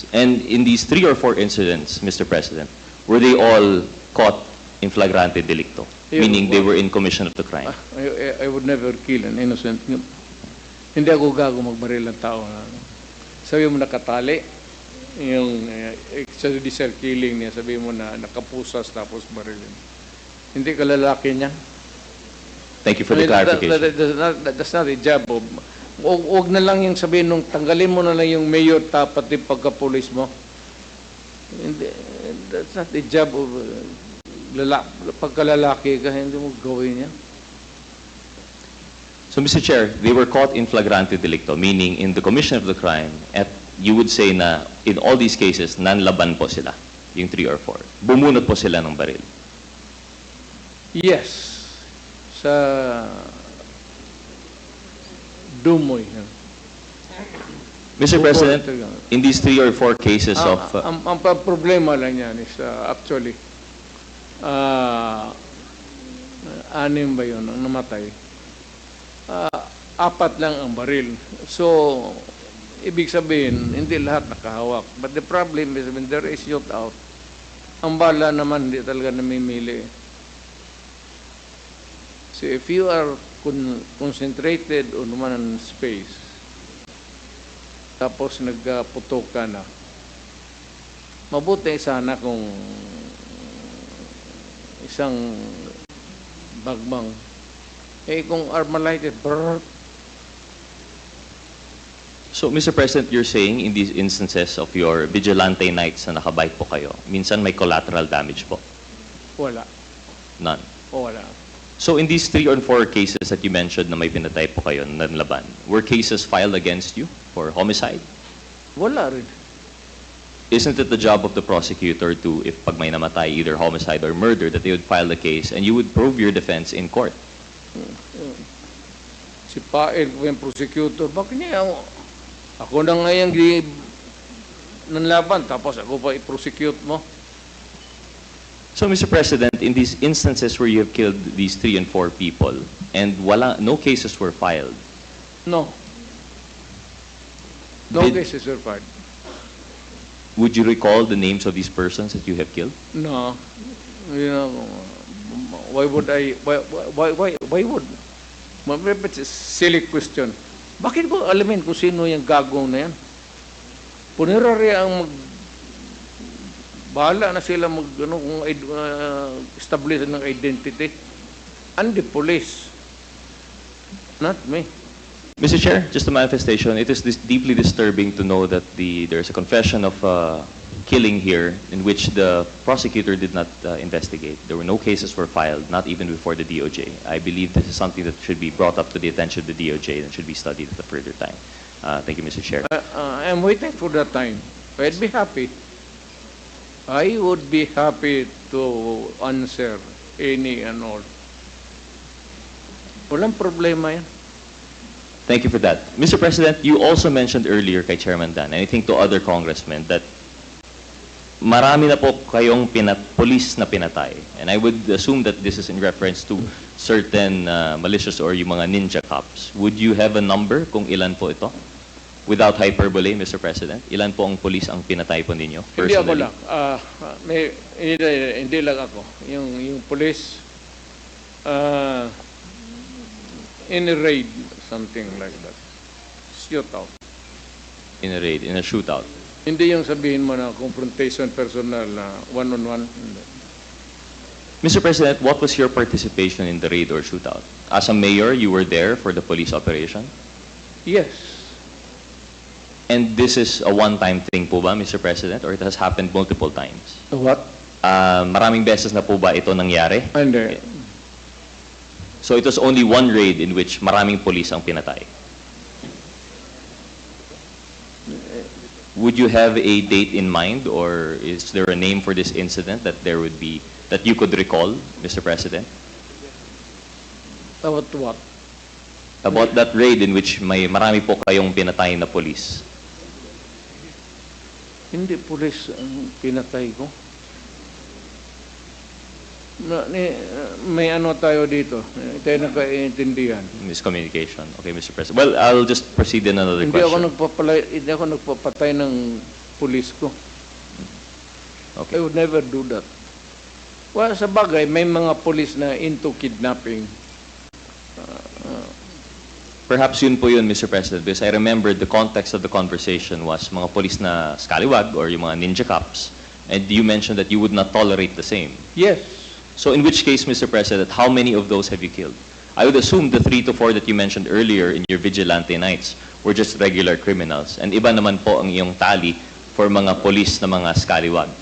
incidents. And in these 3 or 4 incidents, Mr. President, were they all caught in flagrante delicto? Yeah, Meaning they were in commission of the crime? I would never kill an innocent. Hindi ako gago magbaril ng tao. Sabi mo nakatali, yung extrajudicial killing niya, sabi mo na nakapusas tapos barilin. Hindi ka lalaki niya. Thank you for the clarification. That's not a job of... Huwag na lang yung sabihin nung tanggalin mo na lang yung mayor tapat yung pagka-police mo. Hindi, that's not the job of... pagkalalaki ka, hindi mo gawin yan. So, Mr. Chair, they were caught in flagrante delicto, meaning in the commission of the crime, at you would say na in all these cases, nanlaban po sila, yung 3 or 4. Bumunot po sila ng baril. Yes. Sa Dumoy. Mr. President, in these 3 or 4 cases of... ang problema lang yan is actually, 6 ba yun ang namatay? 4 lang ang baril. So, ibig sabihin, hindi lahat nakahawak. But the problem is when there is shootout, ang bala naman hindi talaga namimili. So if you are concentrated on one space, tapos nagputok ka na, mabuti sana kung isang bagmang, kung armalighted, brrr. So, Mr. President, you're saying in these instances of your vigilante nights na nakabike po kayo, minsan may collateral damage po? Wala. None? Wala. So, in these 3 or 4 cases that you mentioned na may pinatay po kayo, nanlaban, were cases filed against you for homicide? Wala rin. Isn't it the job of the prosecutor to, if pag may namatay, either homicide or murder, that they would file the case and you would prove your defense in court? Si Pael, yung prosecutor, bakit niya ako na ngayon nanlaban, tapos ako pa i-prosecute mo? So, Mr. President, in these instances where you have killed these 3 and 4 people, and no cases were filed. No. No cases were filed. Would you recall the names of these persons that you have killed? No. You know, why would I? Why would? It's a silly question. Bakit ko alamin kung sino yung gagawin na yan? Punerary ang bahala na sila establish ng identity. And the police. Not me. Mr. Chair, just a manifestation. It is deeply disturbing to know that there's a confession of killing here in which the prosecutor did not investigate. There were no cases were filed, not even before the DOJ. I believe this is something that should be brought up to the attention of the DOJ and should be studied at a further time. Thank you, Mr. Chair. I'm waiting for that time. I'd be happy. I would be happy to answer any and all. Walang problema yan. Thank you for that. Mr. President, you also mentioned earlier kay Chairman Dan, and I think to other congressmen, that marami na po kayong police na pinatay. And I would assume that this is in reference to certain malicious or yung mga ninja cops. Would you have a number kung ilan po ito? Without hyperbole, Mr. President, ilan po ang police ang pinatay po ninyo? Hindi ako lang. Hindi lang ako. Yung police, in a raid, something like that. Shootout. In a raid, in a shootout. Hindi yung sabihin mo na confrontation personal na one-on-one. Mr. President, what was your participation in the raid or shootout? As a mayor, you were there for the police operation? Yes. And this is a one-time thing po ba, Mr. President? Or it has happened multiple times? What? Maraming beses na po ba ito nangyari? Hindi. So it was only one raid in which maraming police ang pinatay? Would you have a date in mind, or is there a name for this incident that there would be, that you could recall, Mr. President? About what? About that raid in which may marami po kayong pinatay na police? Hindi police ang pinatay ko. May ano tayo dito. Tayo nagkaintindihan. Miscommunication. Okay, Mr. President. Well, I'll just proceed in another question. Hindi ako nagpapatay ng pulis ko. Okay. I would never do that. Well, sa bagay, may mga pulis na into kidnapping. Perhaps yun po yun, Mr. President, because I remember the context of the conversation was mga police na scallywag or yung mga ninja cops, and you mentioned that you would not tolerate the same. Yes. So in which case, Mr. President, how many of those have you killed? I would assume the 3 to 4 that you mentioned earlier in your vigilante nights were just regular criminals, and iba naman po ang iyong tally for mga police na mga scallywag.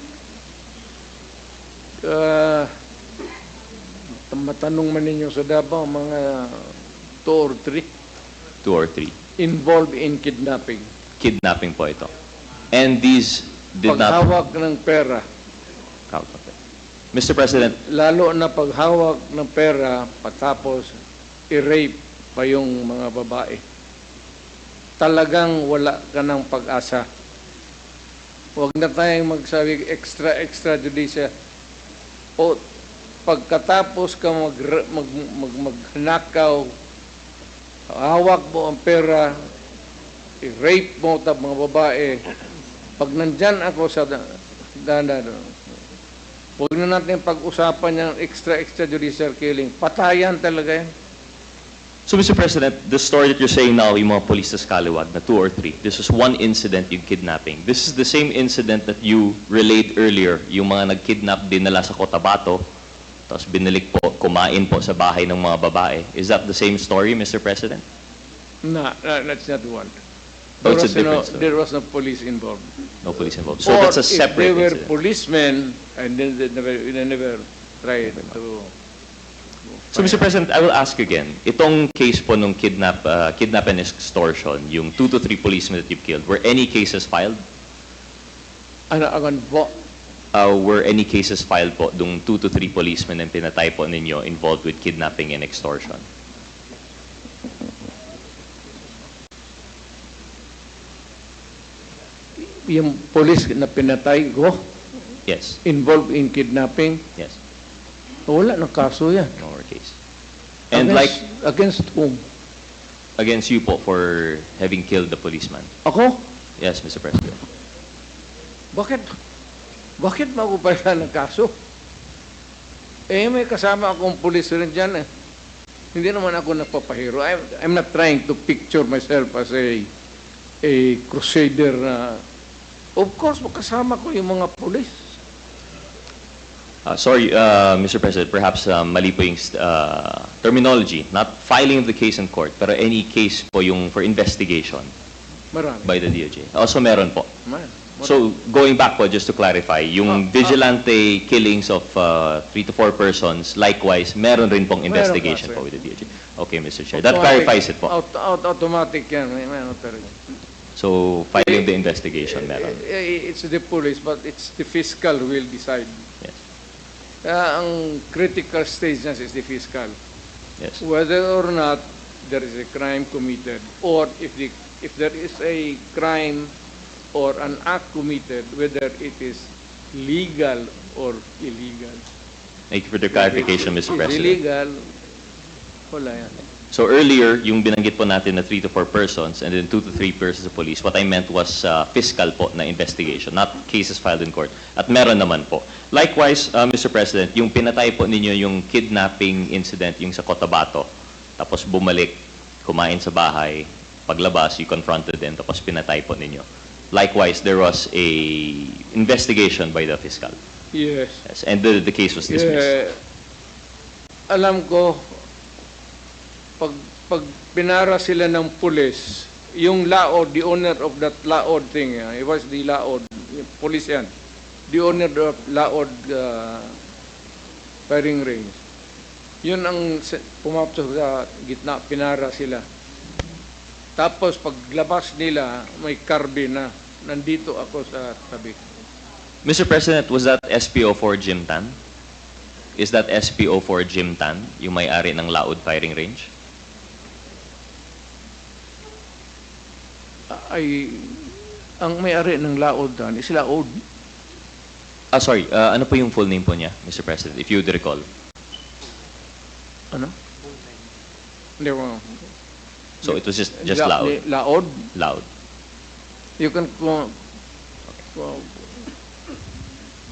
Matanong man ninyo sa Davao, mga 2 or 3 2 or 3. involved in kidnapping. Kidnapping po ito. And these did not... Paghawak ng pera, Mr. President, lalo na paghawak ng pera, patapos i-rape pa yung mga babae. Talagang wala ka ng pag-asa. Huwag na tayong magsabi extrajudicial. O pagkatapos ka magnakaw, hawak mo ang pera, i-rape mo tab mga babae. Pag nandyan ako sa huwag na natin pag-usapan yung extrajudicial killing. Patayan talaga yan. so Mr. President, the story that you're saying now, yung mga police sa scallywag na 2 or 3, this was one incident, yung kidnapping. This is the same incident that you relayed earlier, yung mga nag-kidnap dinala sa Cotabato, tapos binalik po, kumain po sa bahay ng mga babae. Is that the same story, Mr. President? No, that's not one. Oh, it's a different story. There was no police involved. No police involved. So Or that's a separate if they were incident. policemen, and then they never tried to... So Mr. President, I will ask again, itong case po nung kidnap and extortion, yung 2 to 3 policemen that you've killed, were any cases filed? Ano agan po? Were any cases filed po dung 2 to 3 policemen na pinatay po ninyo involved with kidnapping and extortion? Yung police na pinatay ko, Yes. involved in kidnapping, Yes. wala na kaso yan. No more case. And like Against whom? against you po for having killed the policeman. Ako? Yes, Mr. President. Bakit? Bakit magupala ng kaso? Eh, may kasama akong pulis rin dyan eh. Hindi naman ako nagpapahiro. I'm not trying to picture myself as a crusader na... Of course, makasama ko yung mga pulis. Sorry, Mr. President, perhaps mali po yung terminology. Not filing of the case in court, pero any case po yung for investigation Marami. by the DOJ. Also meron po. Man. So, going back po, just to clarify, yung vigilante killings of 3 to 4 persons, likewise, meron rin pong Meron investigation pa, po with the DOJ. Okay, Mr. Chair. That clarifies it po. Automatic yan. May ano talaga. So, filing the investigation, meron. It's the police, but it's the fiscal who will decide. Yes. Ang critical stage na is the fiscal. Yes. Whether or not there is a crime committed, or if there is a crime or an act committed, whether it is legal or illegal. Thank you for the clarification, Mr. If it's President. illegal, wala yan. So earlier, yung binanggit po natin na 3 to 4 persons and then 2 to 3 persons of police, what I meant was fiscal po na investigation, not cases filed in court. At meron naman po. Likewise, Mr. President, yung pinatay po ninyo yung kidnapping incident, yung sa Cotabato, tapos bumalik, kumain sa bahay, paglabas, you confronted them, tapos pinatay po ninyo. Likewise, there was a investigation by the fiscal. Yes. Yes, and the case was dismissed. Alam ko, pag pinara sila ng pulis, yung laod, the owner of that laod thing, it was the laod, police yan, the owner of laod firing range. Yun ang pumapasok sa gitna, pinara sila. Tapos paglabas nila, may carbine na, nandito ako sa tabi. Mr. President, was that SPO for Jim Tan? Is that SPO for Jim Tan, yung may-ari ng Laod Firing Range? Ang may-ari ng laod doon is laod. Sorry, ano po yung full name po niya, Mr. President, if you would recall? Ano? Hindi mo. So it was just Laod? Laod. Laod. You can Well,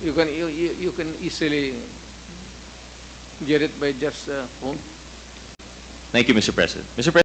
you can easily get it by just phone. Thank you, Mr. President. Mr. President.